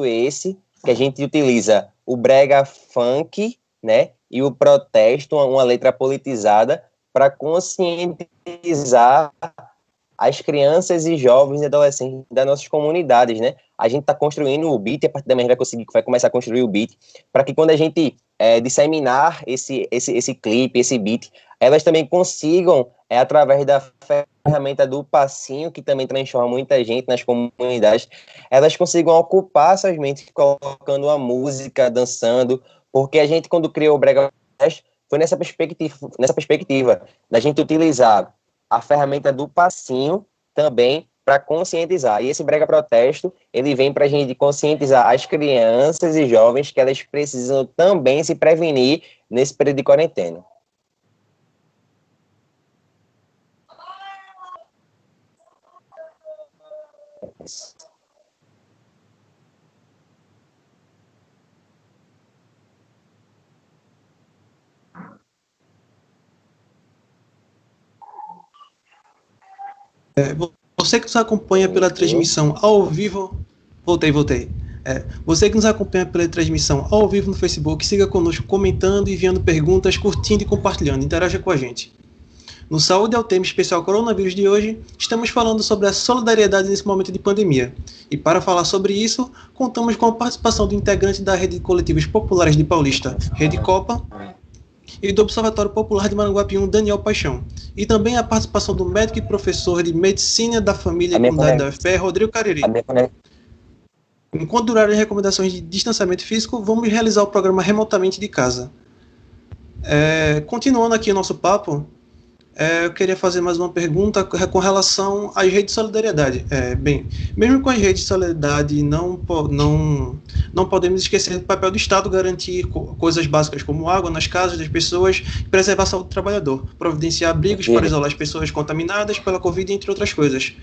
esse que a gente utiliza o brega funk, né, e o protesto, uma letra politizada, para conscientizar as crianças e jovens e adolescentes das nossas comunidades, né? A gente está construindo o beat, a partir da manhã a gente vai começar a construir o beat, para que quando a gente disseminar esse clipe, esse beat, elas também consigam, através da ferramenta do passinho, que também transforma muita gente nas comunidades, elas consigam ocupar suas mentes colocando a música, dançando, porque a gente, quando criou o Brega Fest, foi nessa perspectiva da gente utilizar a ferramenta do passinho também para conscientizar. E esse Brega Protesto, ele vem para a gente conscientizar as crianças e jovens que elas precisam também se prevenir nesse período de quarentena. Você que nos acompanha pela transmissão ao vivo... Voltei. Você que nos acompanha pela transmissão ao vivo no Facebook, siga conosco comentando, enviando perguntas, curtindo e compartilhando. Interaja com a gente. No Saúde é o tema especial Coronavírus de hoje, estamos falando sobre a solidariedade nesse momento de pandemia. E para falar sobre isso, contamos com a participação do integrante da Rede de Coletivos Populares de Paulista, Rede Copa, e do Observatório Popular de Maranguapium, Daniel Paixão. E também a participação do médico e professor de Medicina da Família e Comunidade da UFPR, Rodrigo Cariri. Enquanto durarem as recomendações de distanciamento físico, vamos realizar o programa remotamente de casa. Continuando aqui o nosso papo, eu queria fazer mais uma pergunta com relação às redes de solidariedade. Mesmo com as redes de solidariedade, não podemos esquecer do papel do Estado garantir coisas básicas como água nas casas das pessoas e preservar a saúde do trabalhador, providenciar abrigos para isolar as pessoas contaminadas pela Covid, entre outras coisas.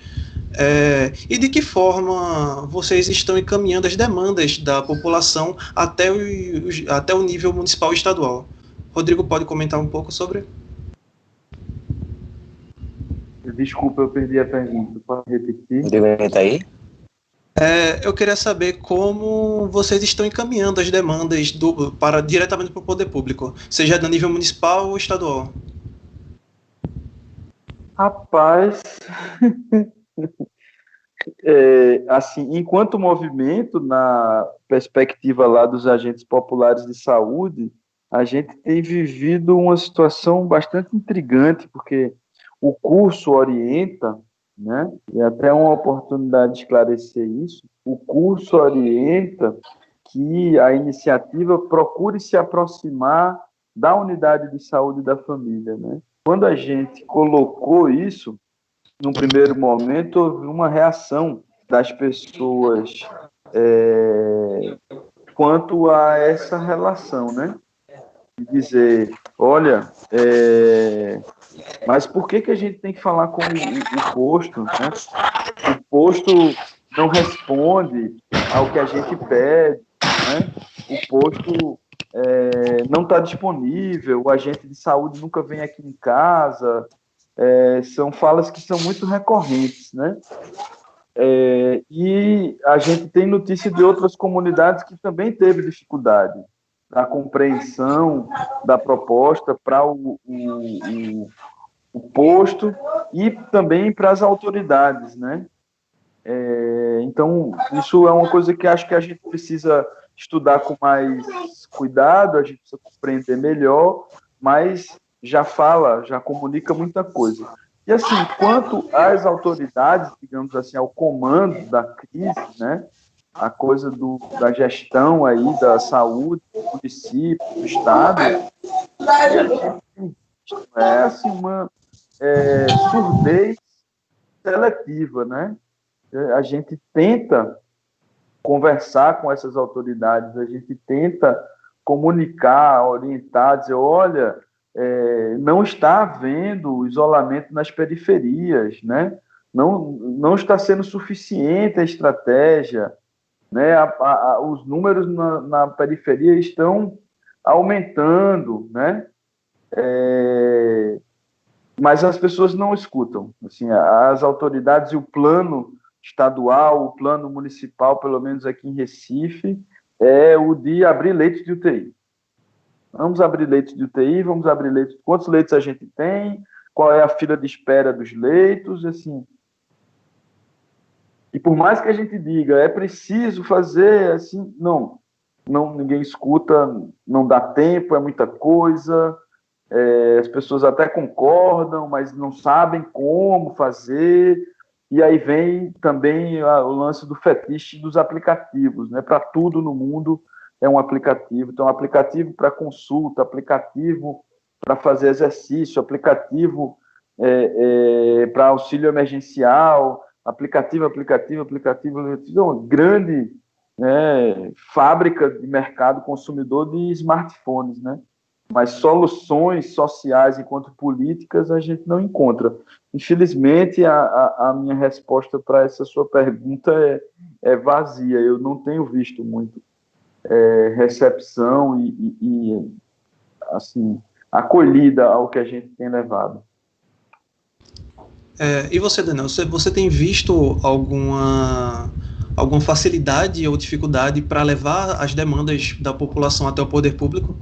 E de que forma vocês estão encaminhando as demandas da população até o nível municipal e estadual? Rodrigo, pode comentar um pouco sobre? Desculpa, eu perdi a pergunta. Pode repetir? Tá aí? Eu queria saber como vocês estão encaminhando as demandas diretamente para o poder público, seja no nível municipal ou estadual. Rapaz, assim, enquanto movimento, na perspectiva lá dos agentes populares de saúde, a gente tem vivido uma situação bastante intrigante, porque o curso orienta, né? E até uma oportunidade de esclarecer isso. O curso orienta que a iniciativa procure se aproximar da unidade de saúde da família, né? Quando a gente colocou isso, num primeiro momento, houve uma reação das pessoas quanto a essa relação, né? De dizer, olha, mas por que a gente tem que falar com o posto, né? O posto não responde ao que a gente pede, né? O posto não está disponível, o agente de saúde nunca vem aqui em casa. São falas que são muito recorrentes, né? E a gente tem notícia de outras comunidades que também teve dificuldade da compreensão da proposta para o posto e também para as autoridades, né? Então, isso é uma coisa que acho que a gente precisa estudar com mais cuidado, a gente precisa compreender melhor, mas já comunica muita coisa. E assim, quanto às autoridades, digamos assim, ao comando da crise, né? A coisa da gestão aí da saúde, do município, do estado, assim, uma surdez seletiva, né? A gente tenta conversar com essas autoridades, a gente tenta comunicar, orientar, dizer, olha, não está havendo isolamento nas periferias, né? Não está sendo suficiente a estratégia, né? Os números na periferia estão aumentando, né? Mas as pessoas não escutam. Assim, as autoridades e o plano estadual, o plano municipal, pelo menos aqui em Recife, é o de abrir leitos de UTI. Vamos abrir leitos de UTI, vamos abrir leitos. Quantos leitos a gente tem? Qual é a fila de espera dos leitos? Assim. E por mais que a gente diga, é preciso fazer assim, não, ninguém escuta, não dá tempo, é muita coisa. As pessoas até concordam, mas não sabem como fazer. E aí vem também o lance do fetiche dos aplicativos, né? Para tudo no mundo é um aplicativo. Então, aplicativo para consulta, aplicativo para fazer exercício, aplicativo para auxílio emergencial, aplicativo. É uma grande, né, fábrica de mercado consumidor de smartphones, né? Mas soluções sociais enquanto políticas a gente não encontra. Infelizmente, a minha resposta para essa sua pergunta é vazia. Eu não tenho visto muito recepção e assim, acolhida ao que a gente tem levado. E você, Daniel, você tem visto alguma facilidade ou dificuldade para levar as demandas da população até o poder público?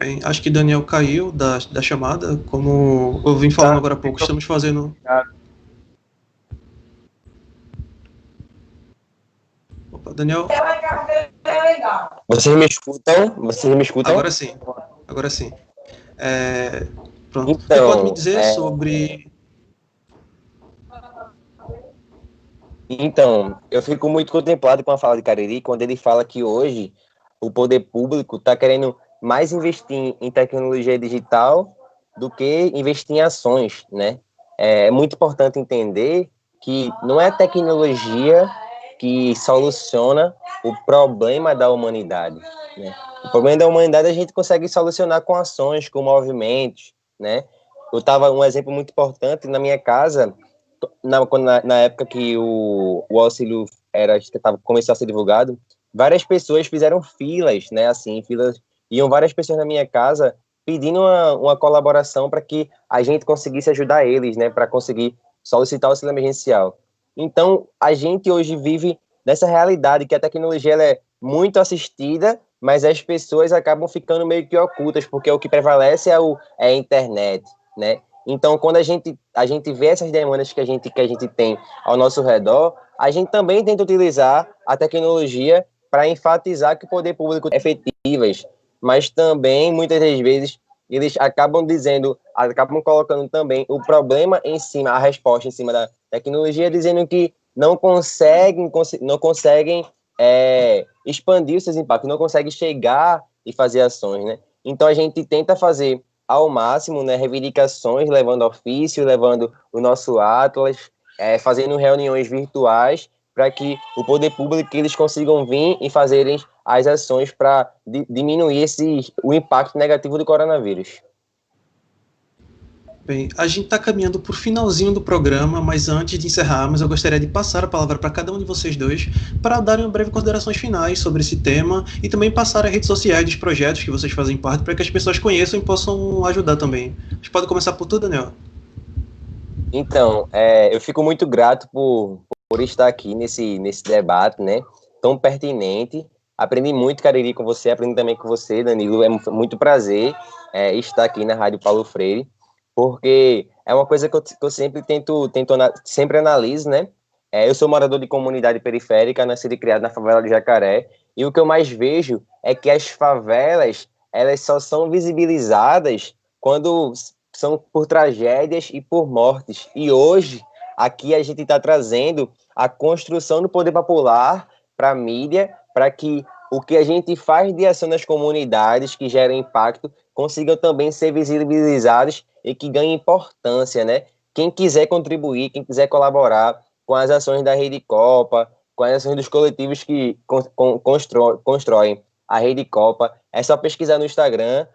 Bem, acho que Daniel caiu da chamada, como eu vim falando agora há pouco, estamos fazendo... Opa, Daniel... Vocês me escutam? Vocês me escutam? Agora sim, agora sim. Pronto. Então, Você pode me dizer sobre... Então, eu fico muito contemplado com a fala de Cariri, quando ele fala que hoje o poder público está querendo mais investir em tecnologia digital do que investir em ações, né? É muito importante entender que não é a tecnologia que soluciona o problema da humanidade, né? O problema da humanidade a gente consegue solucionar com ações, com movimentos, né? Um exemplo muito importante na minha casa, na época que o auxílio começou a ser divulgado, várias pessoas fizeram filas, né? Assim, iam várias pessoas na minha casa pedindo uma colaboração para que a gente conseguisse ajudar eles, né? Para conseguir solicitar o auxílio emergencial. Então, a gente hoje vive nessa realidade que a tecnologia ela é muito assistida, mas as pessoas acabam ficando meio que ocultas, porque o que prevalece é a internet, né? Então, quando a gente vê essas demandas que a gente tem ao nosso redor, a gente também tenta utilizar a tecnologia para enfatizar que o poder público é efetivas, mas também, muitas das vezes, eles acabam colocando também o problema em cima, a resposta em cima da tecnologia, dizendo que não conseguem expandir os seus impactos, não conseguem chegar e fazer ações, né? Então, a gente tenta fazer ao máximo, né, reivindicações, levando ofício, levando o nosso Atlas, fazendo reuniões virtuais para que o poder público eles consigam vir e fazerem as ações para diminuir o impacto negativo do coronavírus. Bem, a gente está caminhando para o finalzinho do programa, mas antes de encerrarmos, eu gostaria de passar a palavra para cada um de vocês dois para darem breves considerações finais sobre esse tema e também passar as redes sociais dos projetos que vocês fazem parte para que as pessoas conheçam e possam ajudar também. A gente pode começar por tu, Daniel. Então, eu fico muito grato por estar aqui nesse debate, né, tão pertinente. Aprendi muito, Cariri, com você, aprendi também com você, Danilo. É muito prazer estar aqui na Rádio Paulo Freire, porque é uma coisa que eu sempre sempre analiso, né? Eu sou morador de comunidade periférica, nascido e criado na favela do Jacaré, e o que eu mais vejo é que as favelas, elas só são visibilizadas quando são por tragédias e por mortes. E hoje, aqui a gente está trazendo a construção do poder popular para a mídia, para que o que a gente faz de ação nas comunidades que gera impacto consigam também ser visibilizados e que ganhem importância, né? Quem quiser contribuir, quem quiser colaborar com as ações da Rede Copa, com as ações dos coletivos que constroem a Rede Copa, é só pesquisar no Instagram,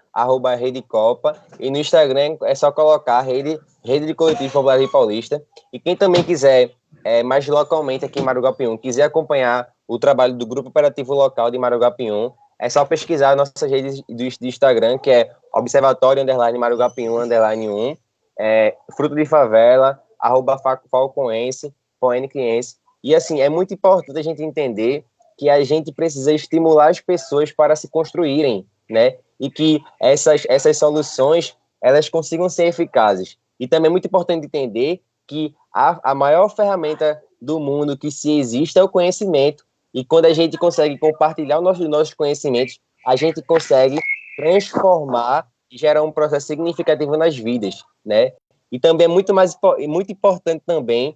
@Rede Copa, e no Instagram é só colocar Rede de Coletivos Populares Paulista. E quem também quiser, mais localmente aqui em Maruguapium, quiser acompanhar o trabalho do Grupo Operativo Local de Maruguapium, é só pesquisar nossas redes do Instagram, que é Observatório _Maruguapium _1, Fruto de Favela, @Falconense, Poencriense. E assim, é muito importante a gente entender que a gente precisa estimular as pessoas para se construírem, né? E que essas soluções, elas consigam ser eficazes. E também é muito importante entender que a maior ferramenta do mundo que se existe é o conhecimento. E quando a gente consegue compartilhar os nossos conhecimentos, a gente consegue transformar e gerar um processo significativo nas vidas, né? E também é muito importante também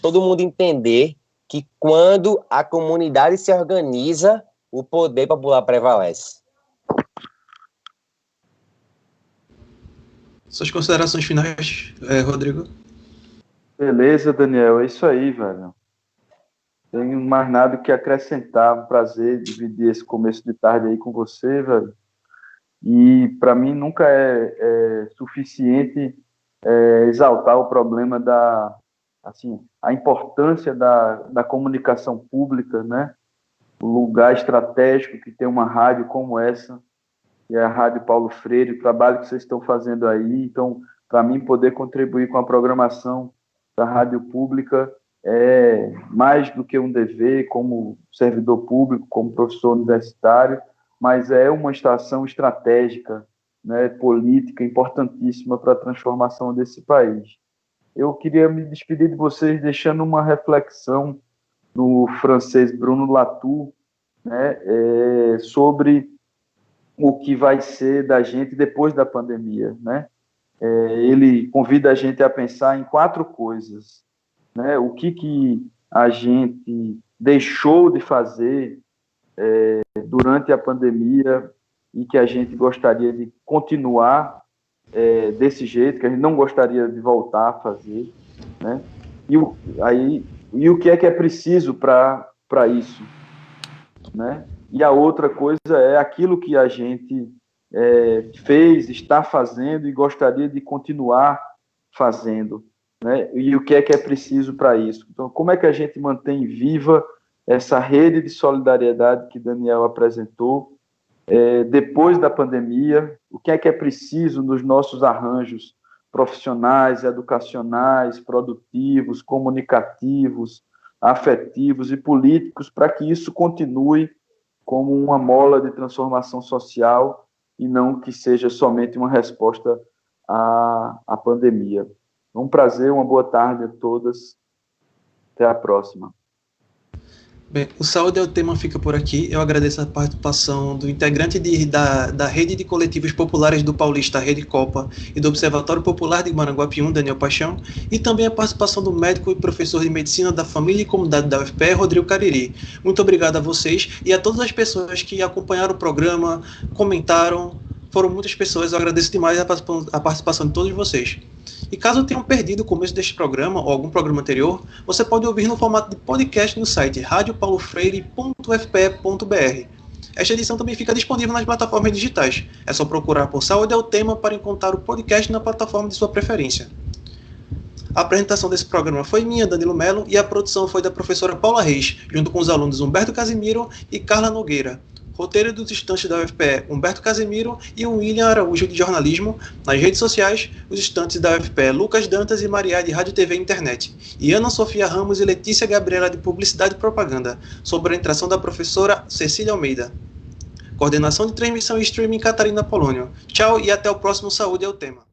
todo mundo entender que quando a comunidade se organiza, o poder popular prevalece. Suas considerações finais, Rodrigo? Beleza, Daniel, é isso aí, velho. Tenho mais nada que acrescentar. Um prazer dividir esse começo de tarde aí com você, velho. E para mim nunca é suficiente exaltar o problema a importância da comunicação pública, né? O lugar estratégico que tem uma rádio como essa, que é a Rádio Paulo Freire, o trabalho que vocês estão fazendo aí. Então, para mim, poder contribuir com a programação da rádio pública é mais do que um dever como servidor público, como professor universitário, mas é uma estação estratégica né, política importantíssima para a transformação desse país. Eu queria me despedir de vocês deixando uma reflexão no francês Bruno Latour, né, sobre o que vai ser da gente depois da pandemia, né? Ele convida a gente a pensar em 4 coisas, né? O que a gente deixou de fazer durante a pandemia e que a gente gostaria de continuar desse jeito, que a gente não gostaria de voltar a fazer, né? E o que é preciso para isso, né? E a outra coisa é aquilo que a gente fez, está fazendo e gostaria de continuar fazendo, né? E o que é preciso para isso. Então, como é que a gente mantém viva essa rede de solidariedade que Daniel apresentou depois da pandemia? O que é preciso nos nossos arranjos profissionais, educacionais, produtivos, comunicativos, afetivos e políticos para que isso continue como uma mola de transformação social e não que seja somente uma resposta à pandemia. É um prazer, uma boa tarde a todas. Até a próxima. Bem, o Saúde é o Tema fica por aqui. Eu agradeço a participação do integrante da Rede de Coletivos Populares do Paulista, Rede Copa, e do Observatório Popular de Maranguapium, Daniel Paixão, e também a participação do médico e professor de Medicina da Família e Comunidade da UFPE, Rodrigo Cariri. Muito obrigado a vocês e a todas as pessoas que acompanharam o programa, comentaram. Foram muitas pessoas, eu agradeço demais a participação de todos vocês. E caso tenham perdido o começo deste programa ou algum programa anterior, você pode ouvir no formato de podcast no site radiopaulofreire.fpe.br. Esta edição também fica disponível nas plataformas digitais. É só procurar por Saúde é o Tema para encontrar o podcast na plataforma de sua preferência. A apresentação desse programa foi minha, Danilo Melo, e a produção foi da professora Paula Reis, junto com os alunos Humberto Casimiro e Carla Nogueira. Roteiro dos estudantes da UFPE, Humberto Casemiro e William Araújo de Jornalismo. Nas redes sociais, os estudantes da UFPE, Lucas Dantas e Maria de Rádio, TV e Internet. E Ana Sofia Ramos e Letícia Gabriela de Publicidade e Propaganda, sob a orientação da professora Cecília Almeida. Coordenação de transmissão e streaming Catarina Polônio. Tchau e até o próximo Saúde é o Tema.